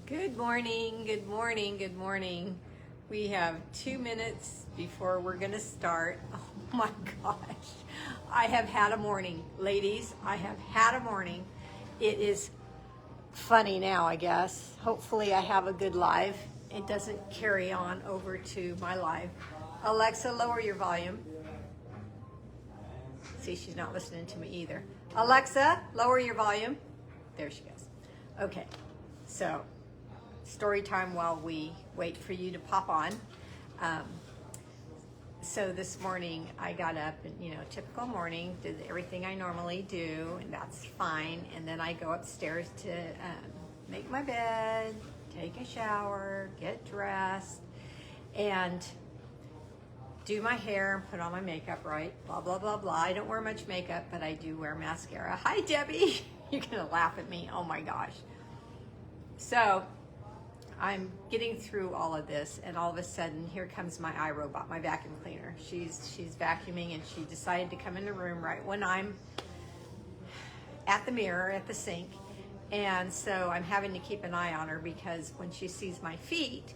Good morning, good morning, good morning. We have 2 minutes before we're gonna start. Oh my gosh, I have had a morning. Ladies, I have had a morning. It is funny now, I guess. Hopefully I have a good live. It doesn't carry on over to my live. Alexa, lower your volume. See, she's not listening to me either. Alexa, lower your volume. There she goes. Okay, so story time while we wait for you to pop on. So this morning I got up and, typical morning, did everything I normally do, and that's fine. And then I go upstairs to make my bed, take a shower, get dressed, and do my hair and put on my makeup, right? Blah, blah, blah, blah. I don't wear much makeup, but I do wear mascara. Hi, Debbie. You're going to laugh at me. Oh, my gosh. So I'm getting through all of this, and all of a sudden, here comes my iRobot, my vacuum cleaner. She's vacuuming, and she decided to come in the room right when I'm at the mirror, at the sink. And so I'm having to keep an eye on her because when she sees my feet,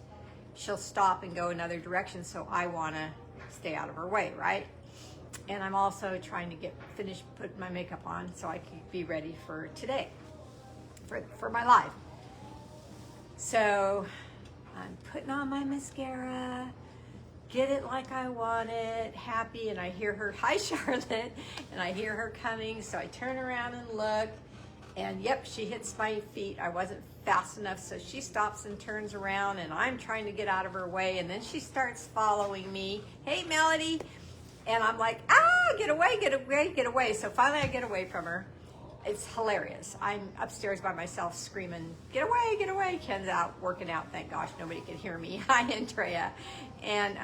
she'll stop and go another direction, so I want to stay out of her way, right? And I'm also trying to finish putting my makeup on so I can be ready for today, for my live. So I'm putting on my mascara, get it like I want it, happy, and I hear her, hi Charlotte, and I hear her coming, so I turn around and look, and yep, she hits my feet. I wasn't fast enough, so she stops and turns around, and I'm trying to get out of her way, and then she starts following me. Hey, Melody. And I'm like, get away, get away, get away. So finally I get away from her. It's hilarious. I'm upstairs by myself screaming, get away, get away. Ken's out working out, thank gosh, nobody can hear me. Hi, Andrea. And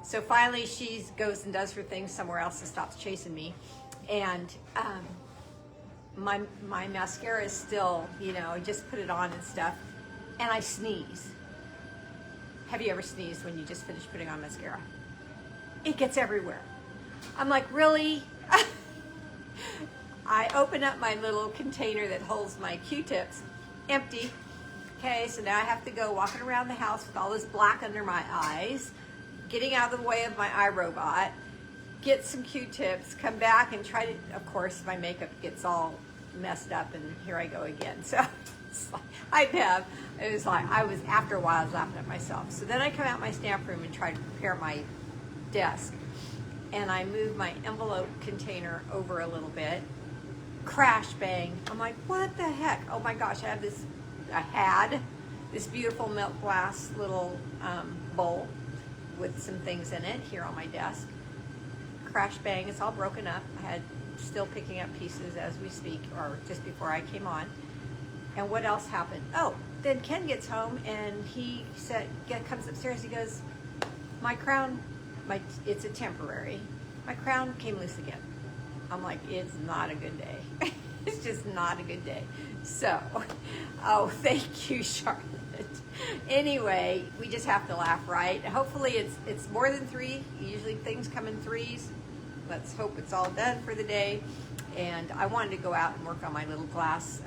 so finally she goes and does her thing somewhere else and stops chasing me. And my mascara is still, I just put it on and stuff. And I sneeze. Have you ever sneezed when you just finished putting on mascara? It gets everywhere. I'm like, really? I open up my little container that holds my Q-tips, empty. Okay, so now I have to go walking around the house with all this black under my eyes, getting out of the way of my iRobot, get some Q-tips, come back and try to, of course, my makeup gets all messed up and here I go again. So it's like, after a while, I was laughing at myself. So then I come out my stamp room and try to prepare my desk, and I move my envelope container over a little bit. Crash bang. I'm like, what the heck? Oh my gosh, I had this beautiful milk glass little bowl with some things in it here on my desk. Crash bang, it's all broken up. I had still picking up pieces as we speak, or just before I came on. And what else happened? Oh, then Ken gets home and he comes upstairs, he goes, my crown, it's a temporary. My crown came loose again. I'm like, it's not a good day. It's just not a good day. So, thank you, Charlotte. Anyway, we just have to laugh, right? Hopefully it's more than 3. Usually things come in 3s. Let's hope it's all done for the day. And I wanted to go out and work on my little glass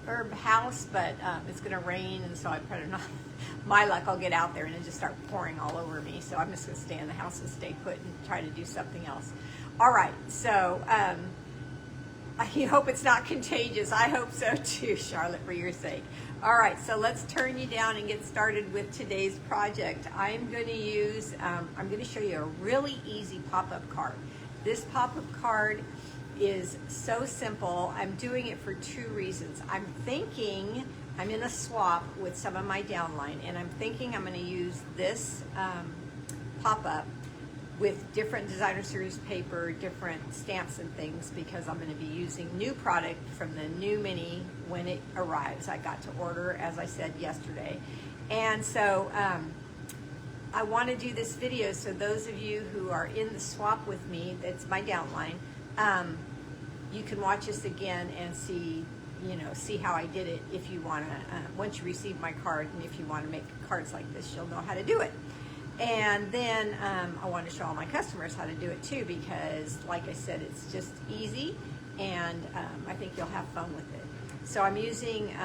herb house, but it's gonna rain, and so I better not. My luck, I'll get out there and it just start pouring all over me. So I'm just gonna stay in the house and stay put and try to do something else. All right, so I hope it's not contagious. I hope so too, Charlotte, for your sake. All right, so let's turn you down and get started with today's project. I'm gonna show you a really easy pop-up card. This pop-up card is so simple. I'm doing it for 2 reasons. I'm in a swap with some of my downline, and I'm thinking I'm going to use this pop-up with different designer series paper, different stamps and things, because I'm going to be using new product from the new mini when it arrives. I got to order, as I said yesterday. And so I want to do this video so those of you who are in the swap with me, that's my downline, you can watch this again and see how I did it. If you want to, once you receive my card, and if you want to make cards like this, you'll know how to do it. And then I want to show all my customers how to do it too, because like I said, it's just easy, and I think you'll have fun with it. So I'm using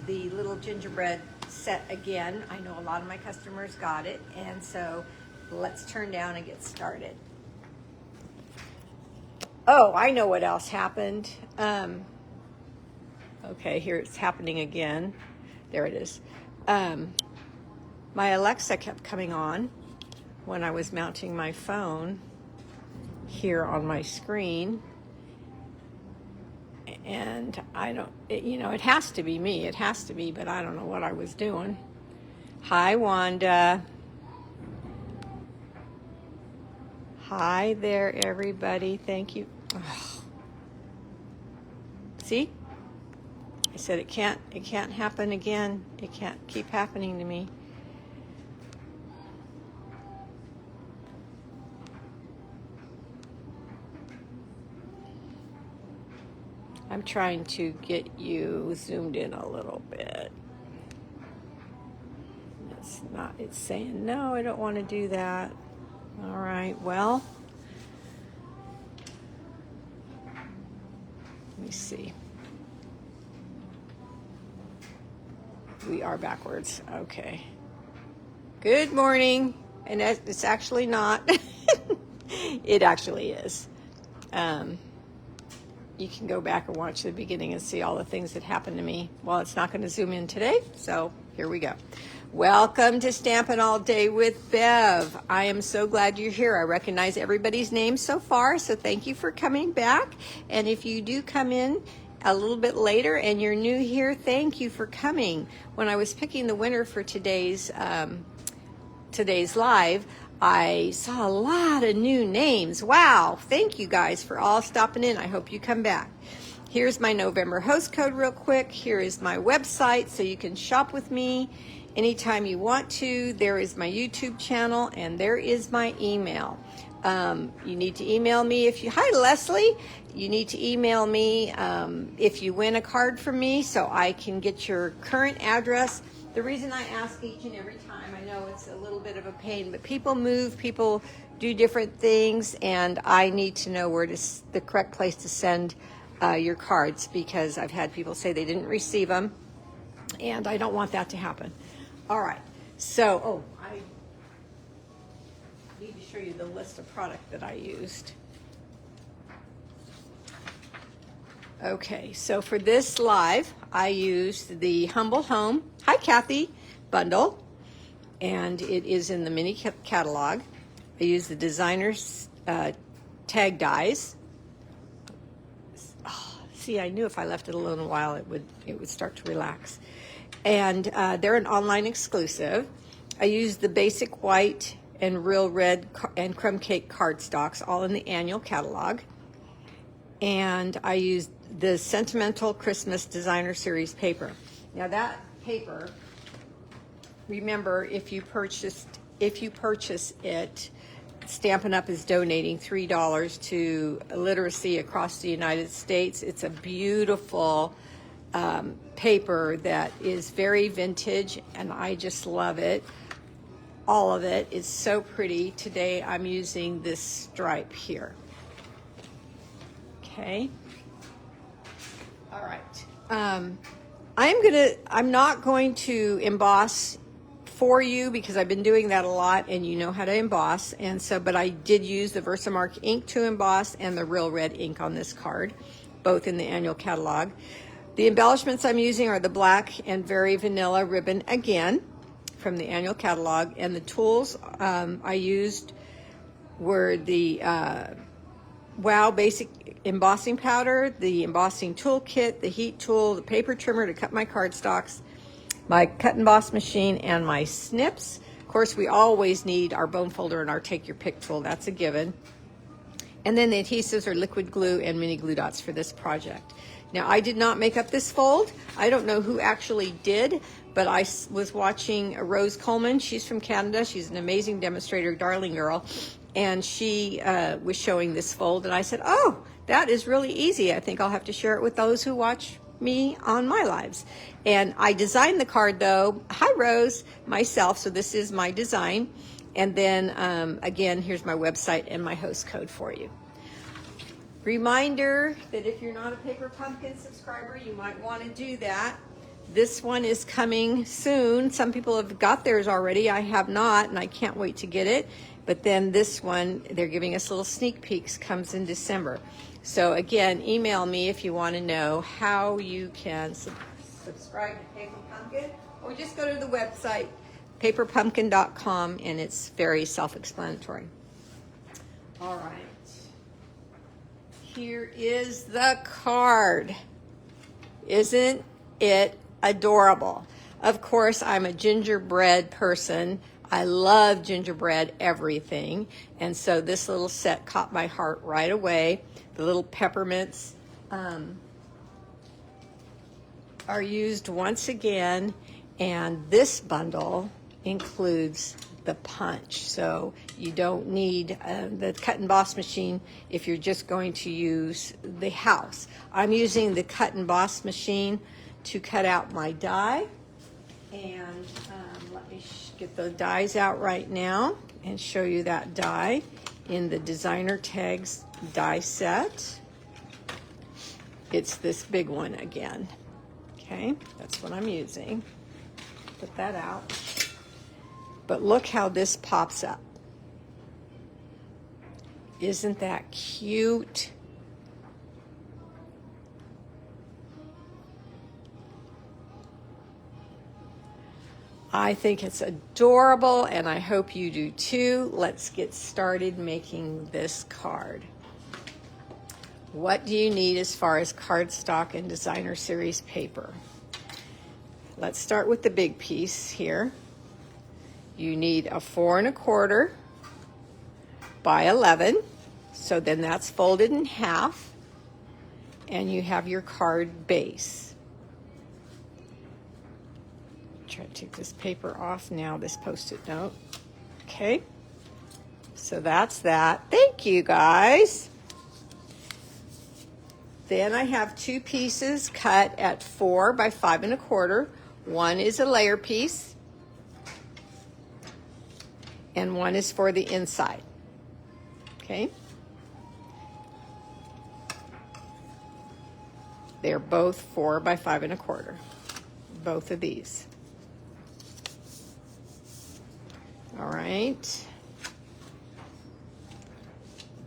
the little gingerbread set again. I know a lot of my customers got it, and so let's turn down and get started. Oh, I know what else happened. Okay, here it's happening again. There it is. My Alexa kept coming on when I was mounting my phone here on my screen. And I don't, it has to be me. It has to be, but I don't know what I was doing. Hi, Wanda. Hi there, everybody. Thank you. Oh. See? I said it can't happen again. It can't keep happening to me. I'm trying to get you zoomed in a little bit. It's saying, no, I don't want to do that. All right, well, let me see. We are backwards. Okay. Good morning. And it's actually not. It actually is. You can go back and watch the beginning and see all the things that happened to me. Well, it's not going to zoom in today, so here we go. Welcome to Stampin' All Day with Bev. I am so glad you're here. I recognize everybody's name so far, so thank you for coming back. And if you do come in a little bit later and you're new here, thank you for coming. When I was picking the winner for today's live, I saw a lot of new names. Wow. Thank you guys for all stopping in. I hope you come back. Here's my November host code real quick. Here is my website so you can shop with me anytime you want to. There is my YouTube channel and there is my email. You need to email me hi Leslie, you need to email me if you win a card from me so I can get your current address. The reason I ask each and every time, I know it's a little bit of a pain, but people move, people do different things, and I need to know where the correct place to send your cards, because I've had people say they didn't receive them, and I don't want that to happen. All right, so, I need to show you the list of product that I used. Okay, so for this live, I used the Humble Home, hi Kathy, bundle, and it is in the mini catalog. I used the designer's tag dies. Oh, see, I knew if I left it alone a while, it would start to relax. And they're an online exclusive. I used the basic white and real red and crumb cake cardstocks, all in the annual catalog. And I used the Sentimental Christmas Designer Series paper. Now that paper, remember, if you purchase it, Stampin' Up! Is donating $3 to literacy across the United States. It's a beautiful paper that is very vintage, and I just love it. All of it is so pretty. Today I'm using this stripe here. Okay. All right. I'm not going to emboss for you because I've been doing that a lot and you know how to emboss. And so, but I did use the Versamark ink to emboss and the Real Red ink on this card, both in the annual catalog. The embellishments I'm using are the black and very vanilla ribbon again from the annual catalog. And the tools I used were the Wow Basic Embossing Powder, the embossing toolkit, the heat tool, the paper trimmer to cut my cardstocks, my cut and emboss machine, and my snips. Of course, we always need our bone folder and our take your pick tool. That's a given. And then the adhesives are liquid glue and mini glue dots for this project. Now, I did not make up this fold. I don't know who actually did, but I was watching Rose Coleman. She's from Canada. She's an amazing demonstrator, darling girl. And she was showing this fold, and I said, oh, that is really easy. I think I'll have to share it with those who watch me on my lives. And I designed the card, though. Hi, Rose, myself. So this is my design. And then, again, here's my website and my host code for you. Reminder that if you're not a Paper Pumpkin subscriber, you might want to do that. This one is coming soon. Some people have got theirs already. I have not, and I can't wait to get it. But then this one, they're giving us little sneak peeks, comes in December. So again, email me if you want to know how you can subscribe to Paper Pumpkin, or just go to the website, paperpumpkin.com, and it's very self-explanatory. All right. Here is the card. Isn't it adorable? Of course, I'm a gingerbread person. I love gingerbread everything. And so this little set caught my heart right away. The little peppermints are used once again. And this bundle includes the punch. So you don't need the cut and emboss machine if you're just going to use the house. I'm using the cut and emboss machine to cut out my die. And let me get the dies out right now and show you that die in the designer tags die set. It's this big one again. Okay, that's what I'm using. Put that out. But look how this pops up. Isn't that cute? I think it's adorable, and I hope you do too. Let's get started making this card. What do you need as far as cardstock and designer series paper? Let's start with the big piece here. You need a 4 1/4 by 11. So then that's folded in half, and you have your card base. Try to take this paper off now, this Post-it note. Okay, so that's that. Thank you, guys. Then I have 2 pieces cut at 4 by 5 1/4. One is a layer piece, and one is for the inside. Okay. They're both 4 by 5 1/4. Both of these. All right.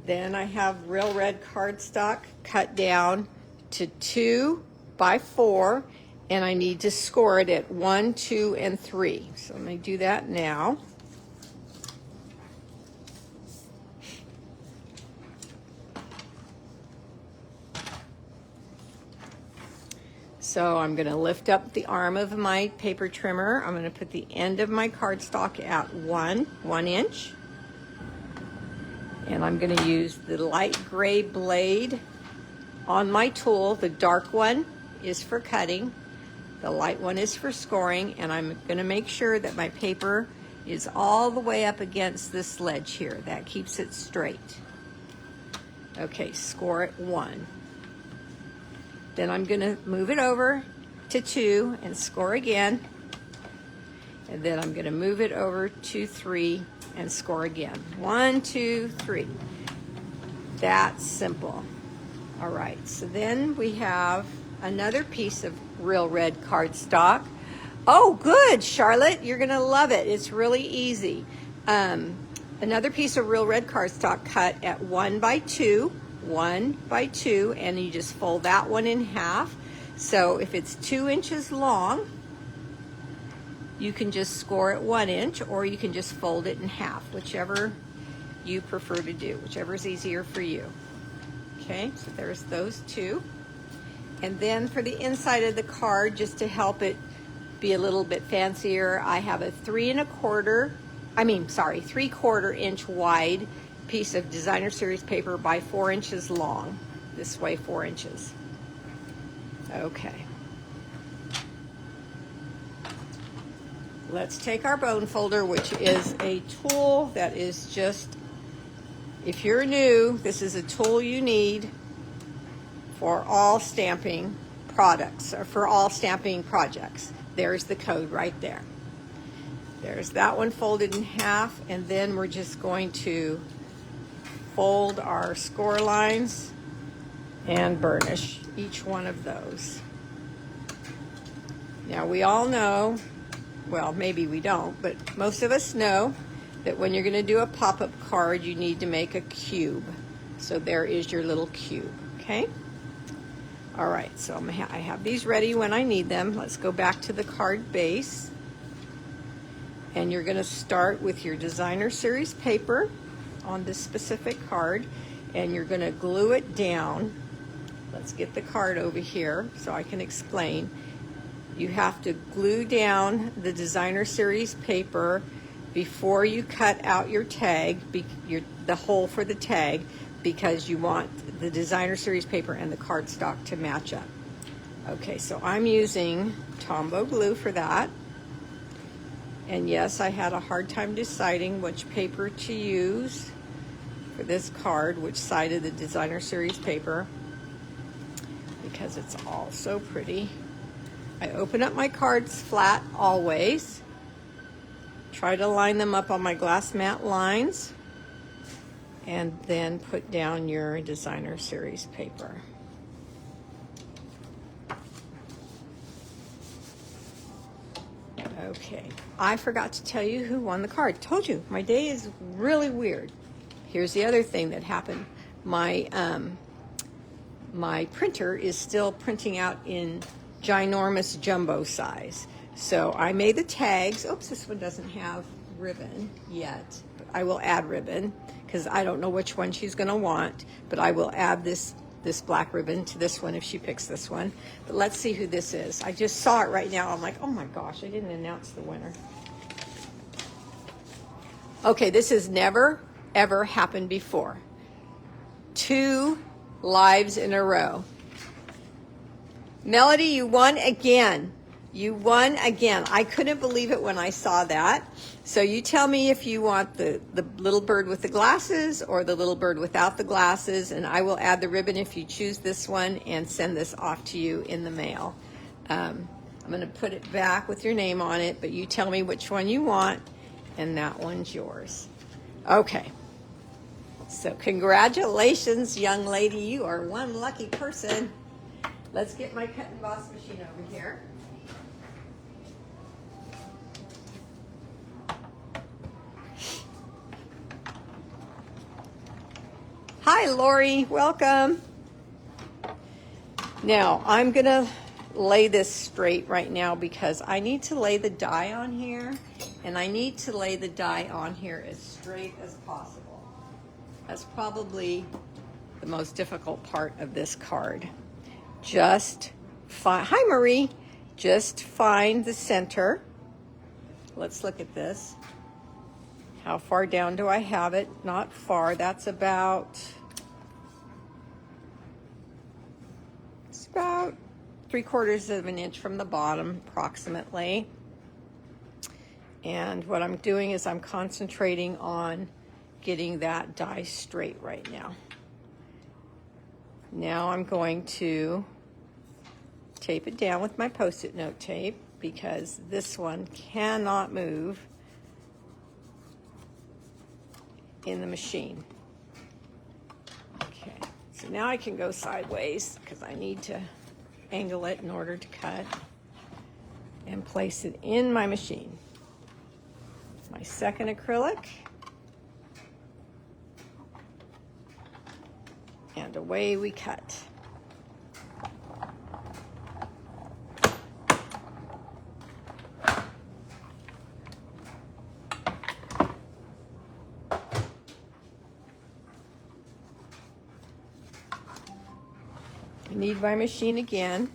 Then I have real red cardstock cut down to 2 by 4, and I need to score it at 1, 2, and 3. So let me do that now. So I'm going to lift up the arm of my paper trimmer. I'm going to put the end of my cardstock at 1 inch. And I'm going to use the light gray blade on my tool. The dark one is for cutting. The light one is for scoring. And I'm going to make sure that my paper is all the way up against this ledge here. That keeps it straight. Okay, score at 1. Then I'm going to move it over to 2 and score again. And then I'm going to move it over to 3 and score again. 1, 2, 3. That's simple. All right, so then we have another piece of real red cardstock. Oh, good, Charlotte. You're going to love it. It's really easy. Another piece of real red cardstock cut at 1 by 2. 1 by 2, and you just fold that one in half. So if it's 2 inches long, you can just score at 1 inch, or you can just fold it in half, whichever you prefer to do, whichever is easier for you. Okay, so there's those 2. And then for the inside of the card, just to help it be a little bit fancier, I have a 3 1/4 inch wide piece of designer series paper by 4 inches long. This way, 4 inches. Okay. Let's take our bone folder, which is a tool that is just, if you're new, this is a tool you need for all stamping products, or for all stamping projects. There's the code right there. There's that one folded in half, and then we're just going to fold our score lines and burnish each one of those. Now we all know, well, maybe we don't, but most of us know that when you're going to do a pop-up card, you need to make a cube. So there is your little cube, okay? All right, so I have these ready when I need them. Let's go back to the card base. And you're going to start with your designer series paper on this specific card, and you're going to glue it down. Let's get the card over here so I can explain. You have to glue down the designer series paper before you cut out your tag, the hole for the tag, because you want the designer series paper and the cardstock to match up. Okay, so I'm using Tombow glue for that. And yes, I had a hard time deciding which paper to use for this card, which side of the designer series paper, because it's all so pretty. I open up my cards flat always. Try to line them up on my glass mat lines, and then put down your designer series paper. Okay, I forgot to tell you who won the card. Told you, my day is really weird. Here's the other thing that happened. My printer is still printing out in ginormous jumbo size. So I made the tags. Oops, this one doesn't have ribbon yet. But I will add ribbon because I don't know which one she's going to want. But I will add this black ribbon to this one if she picks this one. But let's see who this is. I just saw it right now. I'm like, oh my gosh, I didn't announce the winner. Okay, this has never, ever happened before. 2 lives in a row. Melody, you won again. You won again. I couldn't believe it when I saw that. So you tell me if you want the little bird with the glasses or the little bird without the glasses, and I will add the ribbon if you choose this one and send this off to you in the mail. I'm going to put it back with your name on it, but you tell me which one you want, and that one's yours. Okay. So congratulations, young lady. You are one lucky person. Let's get my cut and emboss machine over here. Hi, Lori. Welcome. Now, I'm going to lay this straight right now because I need to lay the die on here, and I need to lay the die on here as straight as possible. That's probably the most difficult part of this card. Just find, hi Marie, just find the center. Let's look at this. How far down do I have it? Not far. That's about, it's about 3/4 of an inch from the bottom, approximately. And what I'm doing is I'm concentrating on getting that die straight right now. Now I'm going to tape it down with my Post-it note tape because this one cannot move in the machine. Okay, so now I can go sideways because I need to angle it in order to cut and place it in my machine. My second acrylic. And away we cut. I need my machine again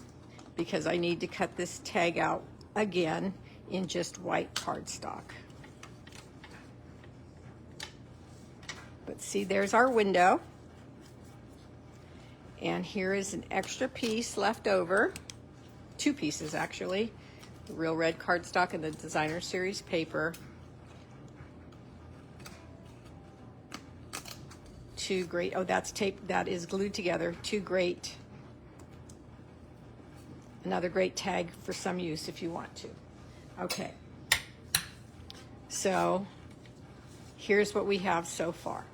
because I need to cut this tag out again in just white cardstock. But see, there's our window. And here is an extra piece left over, 2 pieces actually, the real red cardstock and the designer series paper. 2 great, oh that's tape, that is glued together, 2 great, another great tag for some use if you want to. Okay, so here's what we have so far.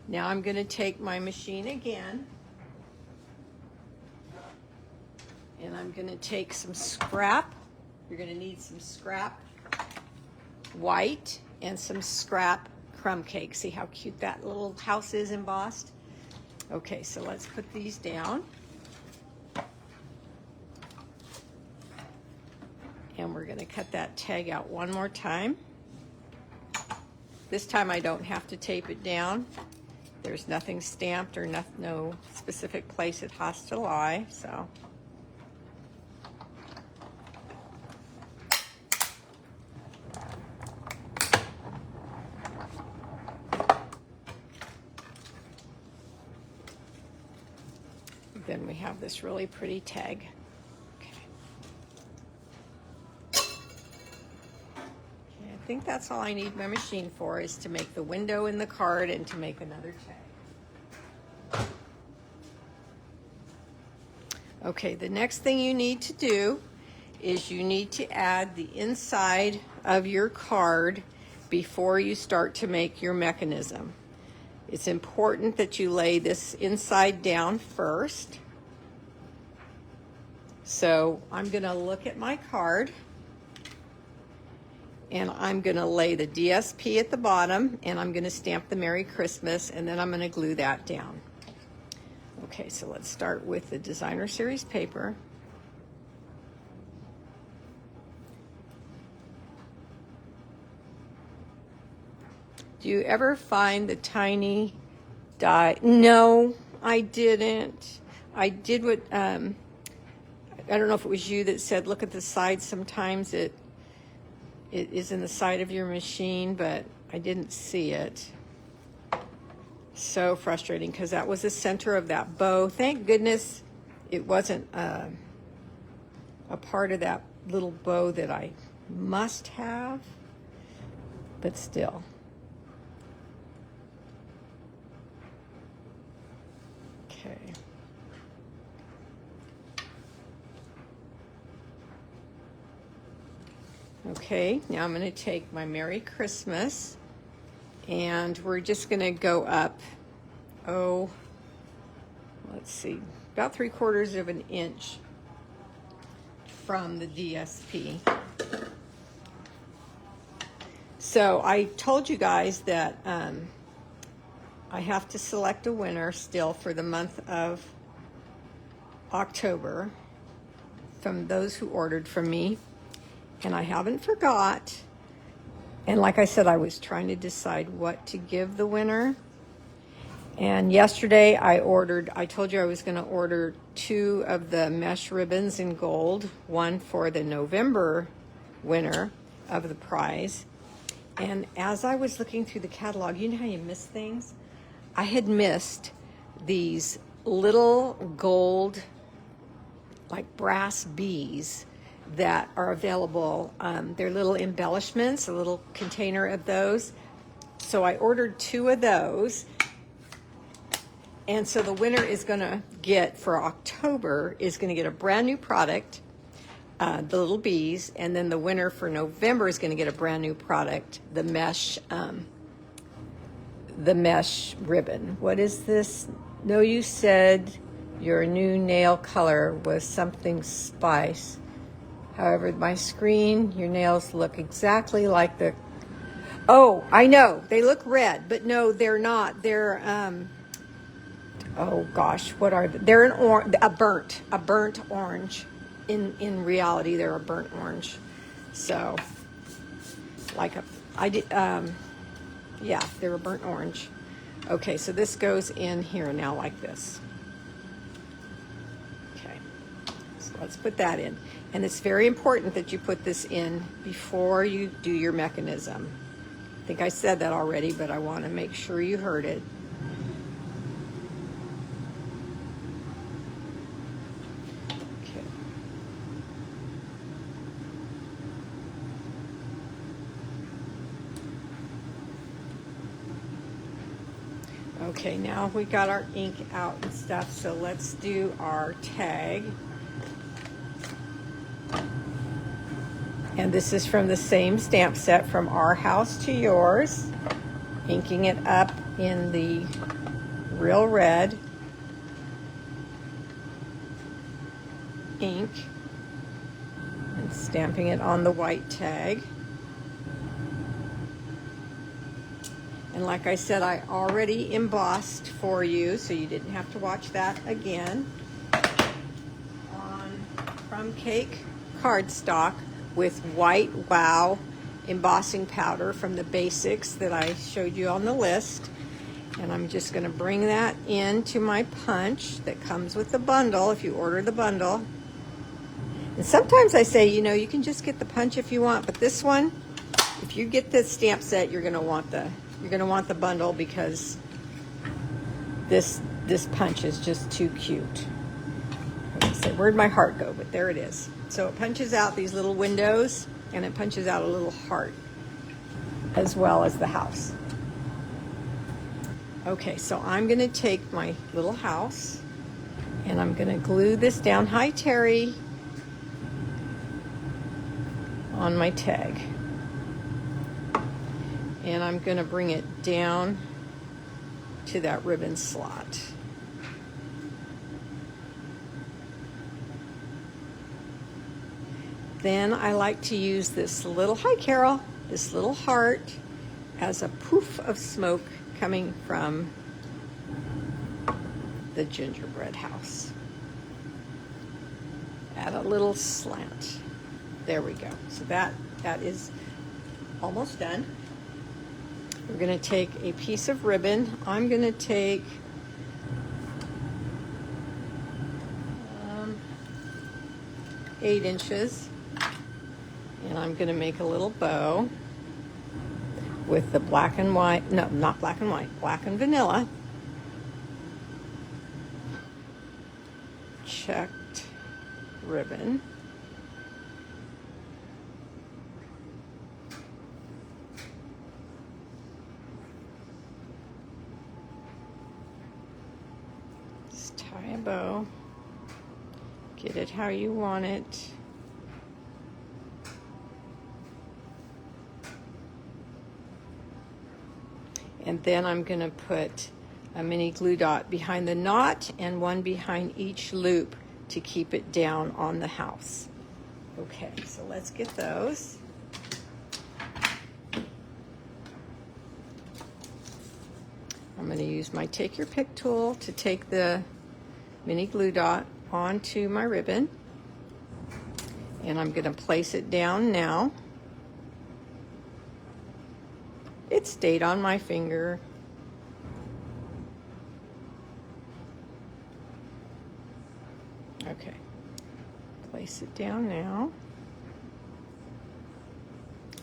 Now I'm going to take my machine again. And I'm going to take some scrap. You're going to need some scrap white and some scrap crumb cake. See how cute that little house is embossed? Okay, so let's put these down. And we're going to cut that tag out one more time. This time I don't have to tape it down. There's nothing stamped or no specific place it has to lie, so. Then we have this really pretty tag. I think that's all I need my machine for, is to make the window in the card and to make another tag. Okay, the next thing you need to do is you need to add the inside of your card before you start to make your mechanism. It's important that you lay this inside down first. So I'm going to look at my card. And I'm going to lay the DSP at the bottom, and I'm going to stamp the Merry Christmas, and then I'm going to glue that down. Okay, so let's start with the Designer Series paper. Do you ever find the tiny die? No, I didn't. I did what, I don't know if it was you that said, look at the side. Sometimes it is in the side of your machine, but I didn't see it. So frustrating, because that was the center of that bow. Thank goodness it wasn't a part of that little bow that I must have, but still. Okay. Okay, now I'm going to take my Merry Christmas, and we're just going to go up, let's see, about 3/4 of an inch from the DSP. So I told you guys that I have to select a winner still for the month of October from those who ordered from me. And I haven't forgot. And like I said, I was trying to decide what to give the winner. And yesterday I told you I was going to order 2 of the mesh ribbons in gold, one for the November winner of the prize. And as I was looking through the catalog, you know how you miss things? I had missed these little gold, like brass bees that are available. They're little embellishments, a little container of those. So I ordered 2 of those. And so the winner is going to get, for October, is going to get a brand new product, the little bees. And then the winner for November is going to get a brand new product, the mesh ribbon. What is this? No, you said your new nail color was something spice. However, my screen, your nails look exactly like the... Oh, I know. They look red, but no, they're not. They're, oh gosh, what are they? They're a burnt orange. In reality, they're a burnt orange. So, yeah, they're a burnt orange. Okay, so this goes in here now like this. Okay, so let's put that in. And it's very important that you put this in before you do your mechanism. I think I said that already, but I want to make sure you heard it. Okay. Okay, now we got our ink out and stuff, so let's do our tag. And this is from the same stamp set, From Our House to Yours. Inking it up in the real red. ink and stamping it on the white tag. And like I said, I already embossed for you, so you didn't have to watch that again. On Crumb Cake cardstock with white Wow embossing powder from the basics that I showed you on the list. And I'm just going to bring that into my punch that comes with the bundle if you order the bundle. And sometimes I say, you know, you can just get the punch if you want, but this one, if you get the stamp set, you're going to want the bundle, because this punch is just too cute. So where'd my heart go? But there it is. So it punches out these little windows, and it punches out a little heart as well as the house. Okay, so I'm going to take my little house and I'm going to glue this down. Hi, Terry. On my tag. And I'm going to bring it down to that ribbon slot. Then I like to use this little, hi Carol, this little heart as a poof of smoke coming from the gingerbread house. Add a little slant. There we go. So that is almost done. We're going to take a piece of ribbon. I'm going to take um, 8 inches, and I'm going to make a little bow with the black and white, no, not black and white, black and vanilla checked ribbon. Just tie a bow, get it how you want it. And then I'm going to put a mini glue dot behind the knot and one behind each loop to keep it down on the house. Okay, so let's get those. I'm going to use my Take Your Pick tool to take the mini glue dot onto my ribbon. And I'm going to place it down now. It stayed on my finger. Okay, place it down now.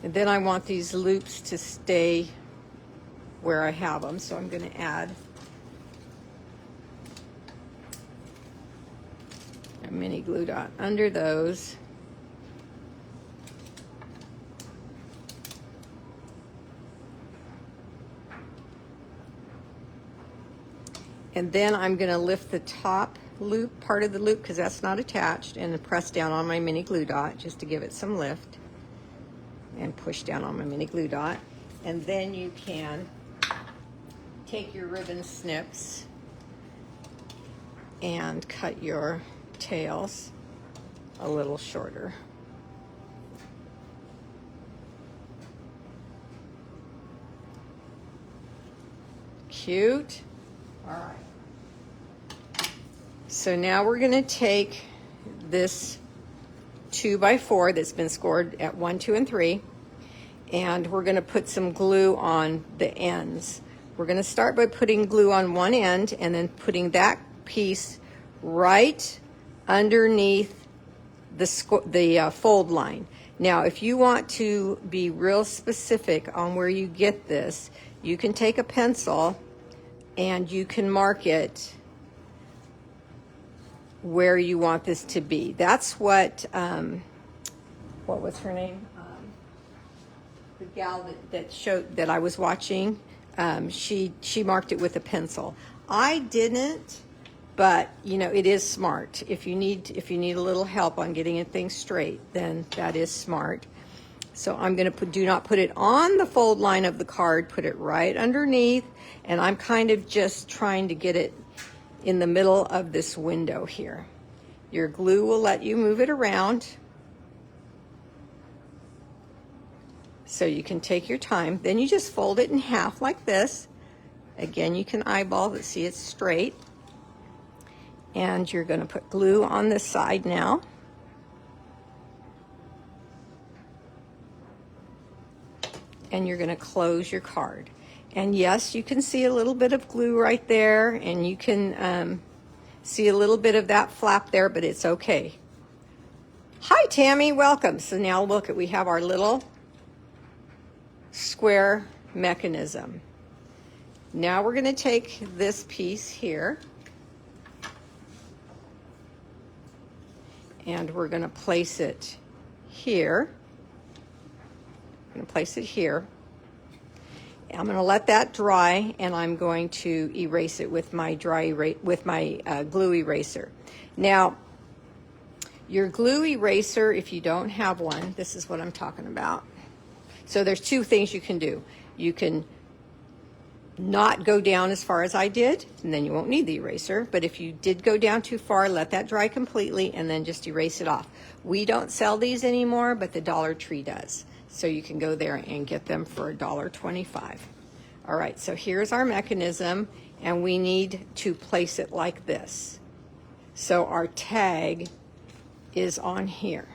And then I want these loops to stay where I have them, so I'm going to add a mini glue dot under those. And then I'm going to lift the top loop, part of the loop, because that's not attached, and press down on my mini glue dot just to give it some lift. And push down on my mini glue dot. And then you can take your ribbon snips and cut your tails a little shorter. Cute. All right. So now we're going to take this 2x4 that's been scored at 1, 2, and 3, and we're going to put some glue on the ends. We're going to start by putting glue on one end and then putting that piece right underneath the fold line. Now, if you want to be real specific on where you get this, you can take a pencil and you can mark it where you want this to be. That's what was her name? The gal that I was watching, she marked it with a pencil. I didn't, but you know, it is smart. If you need a little help on getting things straight, then that is smart. So I'm going to do not put it on the fold line of the card, put it right underneath, and I'm kind of just trying to get it in the middle of this window here. Your glue will let you move it around. So you can take your time. Then you just fold it in half like this. Again, you can eyeball it, see it's straight. And you're going to put glue on this side now. And you're going to close your card. And yes, you can see a little bit of glue right there, and you can see a little bit of that flap there, but it's okay. Hi, Tammy, welcome. So now look, we have our little square mechanism. Now we're going to take this piece here, and we're going to place it here. I'm going to place it here. I'm going to let that dry, and I'm going to erase it with my glue eraser. Now, your glue eraser, if you don't have one, this is what I'm talking about. So there's two things you can do. You can not go down as far as I did, and then you won't need the eraser. But if you did go down too far, let that dry completely, and then just erase it off. We don't sell these anymore, but the Dollar Tree does. So you can go there and get them for $1.25. All right, so here's our mechanism, and we need to place it like this. So our tag is on here.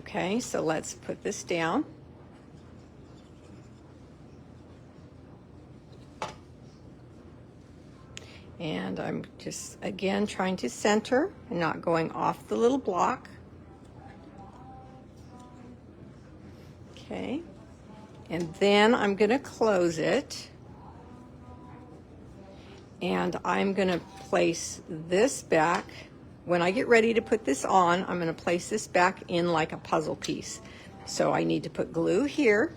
Okay, so let's put this down. And I'm just, again, trying to center and not going off the little block. Okay, and then I'm going to close it, and I'm going to place this back. When I get ready to put this on, I'm going to place this back in like a puzzle piece. So I need to put glue here.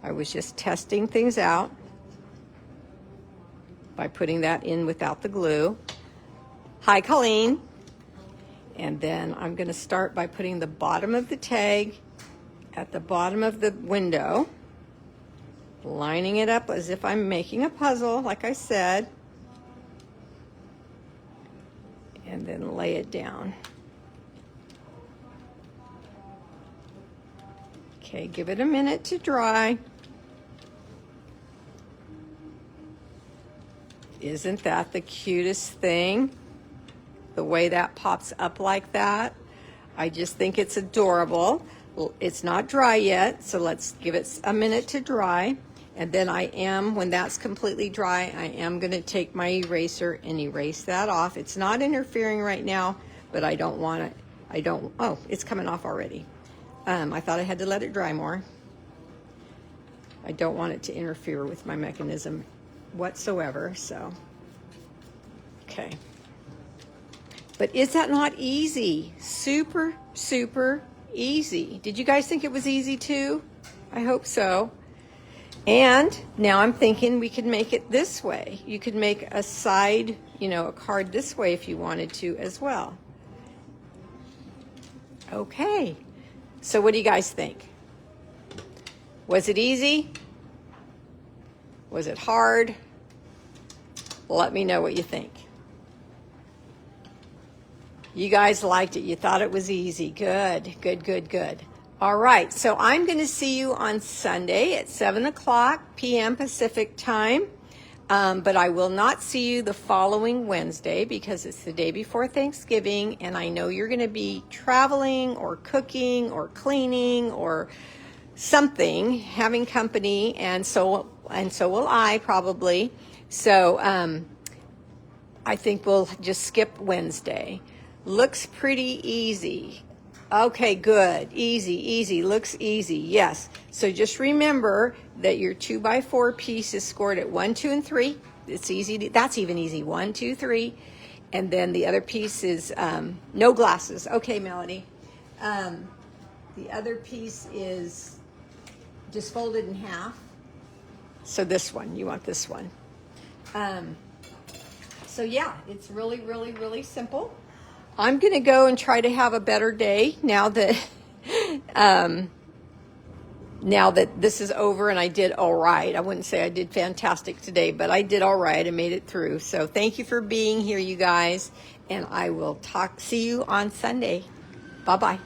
I was just testing things out by putting that in without the glue. Hi, Colleen. And then I'm going to start by putting the bottom of the tag at the bottom of the window, lining it up as if I'm making a puzzle, like I said, and then lay it down. Okay, give it a minute to dry. Isn't that the cutest thing? The way that pops up like that. I just think it's adorable. It's not dry yet, so let's give it a minute to dry. And then when that's completely dry, I am going to take my eraser and erase that off. It's not interfering right now, but I don't want it. Oh, it's coming off already. I thought I had to let it dry more. I don't want it to interfere with my mechanism whatsoever, so. Okay. But is that not easy? Super, super easy. Did you guys think it was easy too? I hope so. And now I'm thinking we could make it this way. You could make a side, a card this way if you wanted to as well. Okay. So what do you guys think? Was it easy? Was it hard? Let me know what you think. You guys liked it. You thought it was easy. Good, good, good, good. All right, so I'm going to see you on Sunday at 7 o'clock p.m. Pacific time, but I will not see you the following Wednesday because it's the day before Thanksgiving, and I know you're going to be traveling or cooking or cleaning or something, having company, and so will I probably. So I think we'll just skip Wednesday. Looks pretty easy. Okay, good. Easy, easy. Looks easy. Yes. So just remember that your 2x4 piece is scored at 1, 2, and 3. It's easy. That's even easy. 1, 2, 3. And then the other piece is no glasses. Okay, Melody. The other piece is just folded in half. So this one, you want this one. So yeah, it's really, really, really simple. I'm going to go and try to have a better day now that this is over and I did all right. I wouldn't say I did fantastic today, but I did all right. I made it through. So thank you for being here, you guys. and I will see you on Sunday. Bye-bye.